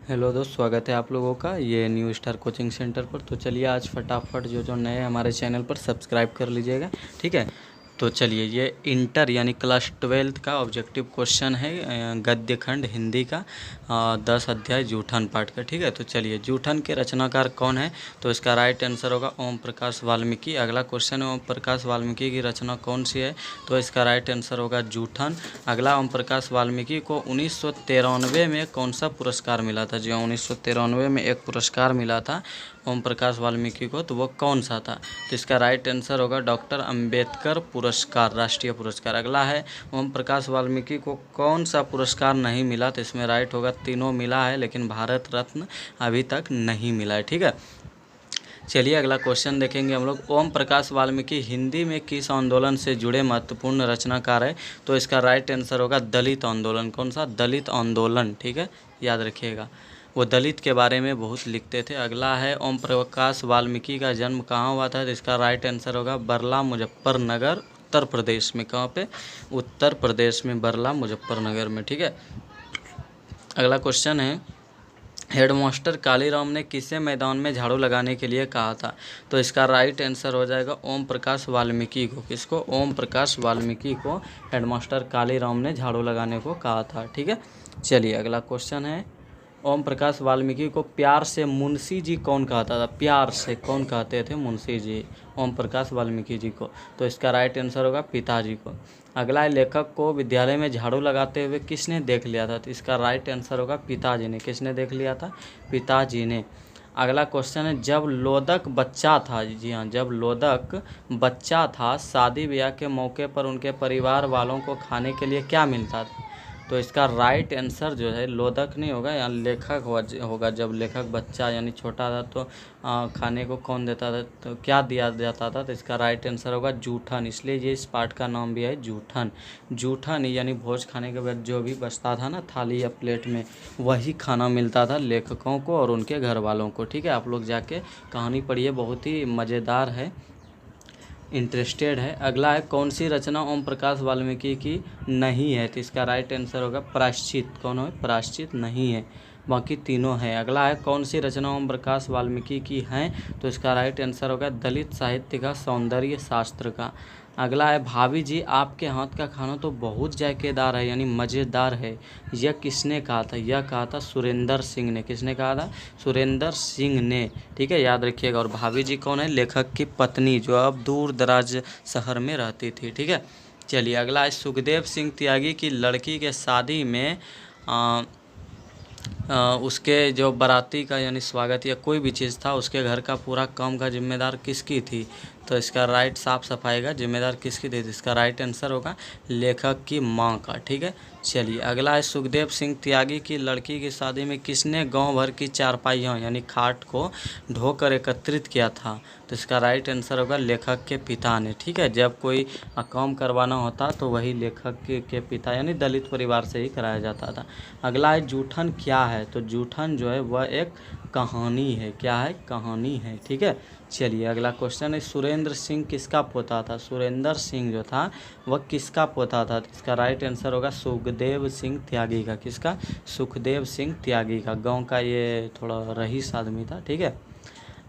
Hello दोस्त, स्वागत है आप लोगों का ये न्यू स्टार कोचिंग सेंटर पर। तो चलिए आज फटाफट जो नए हमारे चैनल पर सब्सक्राइब कर लीजिएगा, ठीक है। तो चलिए ये इंटर यानी क्लास 12th का ऑब्जेक्टिव क्वेश्चन है, गद्य खंड हिंदी का, 10 अध्याय जूठन पाठ का, ठीक है। तो चलिए जूठन के रचनाकार कौन है, तो इसका राइट आंसर होगा ओम प्रकाश वाल्मीकि। अगला क्वेश्चन है ओम प्रकाश वाल्मीकि की रचना कौन सी है, तो इसका राइट आंसर होगा जूठन। अगला ओम प्रकाश वाल्मीकि को 1993 में कौन सा पुरस्कार मिला था। जी हाँ, 1993 में एक पुरस्कार मिला था ओम प्रकाश वाल्मीकि को, तो वो कौन सा था, तो इसका राइट आंसर होगा डॉक्टर अंबेडकर पुरस्कार, राष्ट्रीय पुरस्कार। अगला है ओम प्रकाश वाल्मीकि को कौन सा पुरस्कार नहीं मिला, तो इसमें राइट होगा तीनों मिला है, लेकिन भारत रत्न अभी तक नहीं मिला है, ठीक है। चलिए अगला क्वेश्चन देखेंगे हम लोग। ओम प्रकाश वाल्मीकि हिंदी में किस आंदोलन से जुड़े महत्वपूर्ण रचनाकार है, तो इसका राइट आंसर होगा दलित आंदोलन। कौन सा, दलित आंदोलन, ठीक है, याद रखिएगा। वो दलित के बारे में बहुत लिखते थे। अगला है ओम प्रकाश वाल्मीकि का जन्म कहाँ हुआ था, तो इसका राइट आंसर होगा बरला मुजफ्फरनगर, उत्तर प्रदेश में। कहाँ पे, उत्तर प्रदेश में, बरला मुजफ्फरनगर में, ठीक है। अगला क्वेश्चन है हेडमास्टर कालीराम ने किसे मैदान में झाड़ू लगाने के लिए कहा था, तो इसका राइट आंसर हो जाएगा ओम प्रकाश वाल्मीकि को। किसको, ओम प्रकाश वाल्मीकि को हेडमास्टर कालीराम ने झाड़ू लगाने को कहा था, ठीक है। चलिए अगला क्वेश्चन है ओम प्रकाश वाल्मीकि को प्यार से मुंशी जी कौन कहता था, प्यार से कौन कहते थे, मुंशी जी, ओम प्रकाश वाल्मीकि जी को, तो इसका राइट आंसर होगा पिताजी को। अगला है लेखक को विद्यालय में झाड़ू लगाते हुए किसने देख लिया था, तो इसका राइट आंसर होगा पिताजी ने। किसने देख लिया था, पिताजी ने। अगला क्वेश्चन है जब लोदक बच्चा था, जी हाँ, जब लोदक बच्चा था शादी ब्याह के मौके पर उनके परिवार वालों को खाने के लिए क्या मिलता था, तो इसका राइट आंसर जो है लोदक नहीं होगा, या लेखक होगा। जब लेखक बच्चा यानी छोटा था तो खाने को कौन देता था, तो क्या दिया जाता था, तो इसका राइट आंसर होगा जूठन। इसलिए ये इस पाठ का नाम भी है जूठन। जूठन यानी भोज खाने के बाद जो भी बचता था ना थाली या प्लेट में, वही खाना मिलता था लेखकों को और उनके घर वालों को, ठीक है। आप लोग जाके कहानी पढ़िए, बहुत ही मज़ेदार है, इंटरेस्टेड है। अगला है कौन सी रचना ओम प्रकाश वाल्मीकि की नहीं है, तो इसका राइट आंसर होगा प्रायश्चित। कौन है, प्रायश्चित नहीं है, बाकी तीनों है। अगला है कौन सी रचना ओम प्रकाश वाल्मीकि की है, तो इसका राइट आंसर होगा दलित साहित्य का सौंदर्य शास्त्र का। अगला है भाभी जी आपके हाथ का खाना तो बहुत जायकेदार है यानी मज़ेदार है, यह किसने कहा था, यह कहा था सुरेंद्र सिंह ने। किसने कहा था, सुरेंद्र सिंह ने, ठीक है, याद रखिएगा। और भाभी जी कौन है, लेखक की पत्नी, जो अब दूर दराज शहर में रहती थी, ठीक है। चलिए अगला है सुखदेव सिंह त्यागी की लड़की के शादी में उसके जो बाराती का यानी स्वागत या कोई भी चीज़ था, उसके घर का पूरा काम का जिम्मेदार किसकी थी, तो इसका राइट साफ सफाई का जिम्मेदार किसकी थी, इसका राइट आंसर होगा लेखक की मां का, ठीक है। चलिए अगला है सुखदेव सिंह त्यागी की लड़की की शादी में किसने गांव भर की चारपाइयों यानी खाट को ढोकर एकत्रित किया था, तो इसका राइट आंसर होगा लेखक के पिता ने, ठीक है। जब कोई काम करवाना होता तो वही लेखक के पिता यानी दलित परिवार से ही कराया जाता था। अगला है जूठन क्या है, तो जूठन जो है वह एक कहानी है, क्या है, कहानी है, ठीक है। चलिए अगला क्वेश्चन है सुरेंद्र सिंह किसका पोता था, सुरेंद्र सिंह जो था वह किसका पोता था, तो इसका राइट आंसर होगा सुखदेव सिंह त्यागी का। किसका, सुखदेव सिंह त्यागी का, गांव का ये थोड़ा रईस आदमी था, ठीक है।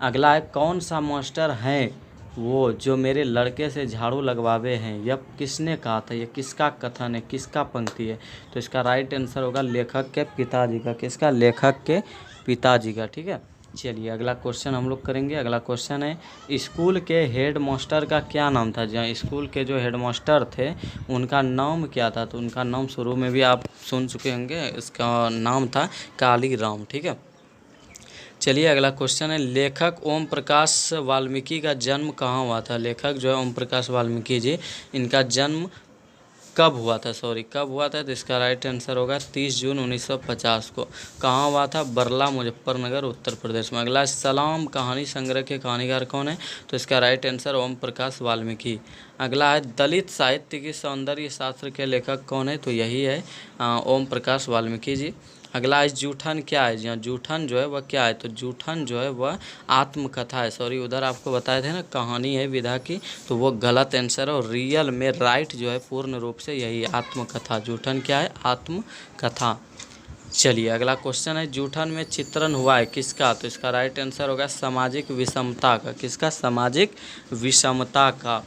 अगला है कौन सा मास्टर है वो जो मेरे लड़के से झाड़ू लगवावे हैं, यह किसने कहा था, यह किसका कथन है, किसका पंक्ति है, तो इसका राइट आंसर होगा लेखक के पिताजी का। किसका, लेखक के पिताजी का, ठीक है। चलिए अगला क्वेश्चन हम लोग करेंगे। अगला क्वेश्चन है स्कूल के हेड मास्टर का क्या नाम था, जहाँ स्कूल के जो हेड मास्टर थे उनका नाम क्या था, तो उनका नाम शुरू में भी आप सुन चुके होंगे, इसका नाम था कालीराम, ठीक है। चलिए अगला क्वेश्चन है लेखक ओम प्रकाश वाल्मीकि का जन्म कहाँ हुआ था, लेखक जो है ओम प्रकाश वाल्मीकि जी, इनका जन्म कब हुआ था, कब हुआ था, तो इसका राइट आंसर होगा 30 जून 1950 को। कहाँ हुआ था, बरला मुजफ्फरनगर उत्तर प्रदेश में। अगला सलाम कहानी संग्रह के कहानीकार कौन है, तो इसका राइट आंसर ओम प्रकाश वाल्मीकि। अगला है दलित साहित्य की सौंदर्य शास्त्र के लेखक कौन है, तो यही है ओम प्रकाश वाल्मीकि जी। अगला है जूठन क्या है, जी हाँ, जूठन जो है वह क्या है, तो जूठन जो है वह आत्मकथा है। उधर आपको बताए थे ना कहानी है विधा की, तो वो गलत आंसर है, और रियल में राइट जो है पूर्ण रूप से यही आत्मकथा। जूठन क्या है, आत्मकथा। चलिए अगला क्वेश्चन है, जूठन में चित्रण हुआ है किसका? तो इसका राइट आंसर होगा सामाजिक विषमता का। किसका? सामाजिक विषमता का।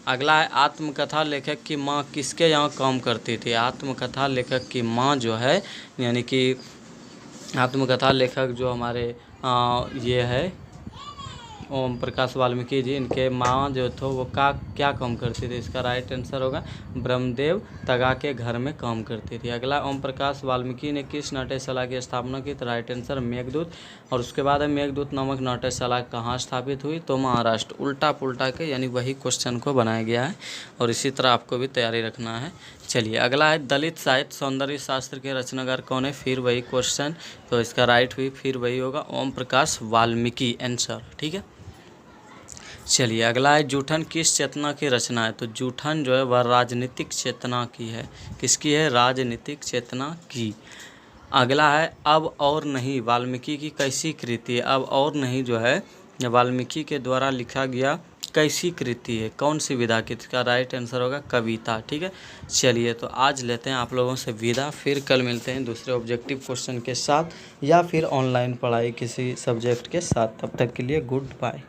अगला है, आत्मकथा लेखक की माँ किसके यहाँ काम करती थी? आत्मकथा लेखक की माँ जो है, यानी कि आत्मकथा लेखक जो हमारे ये है ओम प्रकाश वाल्मीकि जी, इनके माँ जो थे वो क्या काम करती थी? इसका राइट आंसर होगा ब्रह्मदेव तगा के घर में काम करती थी। अगला, ओम प्रकाश वाल्मीकि ने किस नाट्यशाला की स्थापना की? तो राइट आंसर मेघदूत। और उसके बाद है, मेघदूत नामक नाट्यशाला कहाँ स्थापित हुई? तो महाराष्ट्र। उल्टा पुल्टा के यानी वही क्वेश्चन को बनाया गया है और इसी तरह आपको भी तैयारी रखना है। चलिए अगला है, दलित साहित्य सौंदर्य शास्त्र के रचनाकार कौन है? फिर वही क्वेश्चन, तो इसका राइट हुई फिर वही होगा ओम प्रकाश वाल्मीकि आंसर। ठीक है। चलिए अगला है, जूठन किस चेतना की रचना है? तो जूठन जो है वह राजनीतिक चेतना की है। किसकी है? राजनीतिक चेतना की। अगला है, अब और नहीं वाल्मीकि की कैसी कृति है? अब और नहीं जो है वाल्मीकि के द्वारा लिखा गया कैसी कृति है? कौन सी विधा की? इसका राइट आंसर होगा कविता। ठीक है। चलिए तो आज लेते हैं आप लोगों से विदा, फिर कल मिलते हैं दूसरे ऑब्जेक्टिव क्वेश्चन के साथ या फिर ऑनलाइन पढ़ाई किसी सब्जेक्ट के साथ। तब तक के लिए गुड बाय।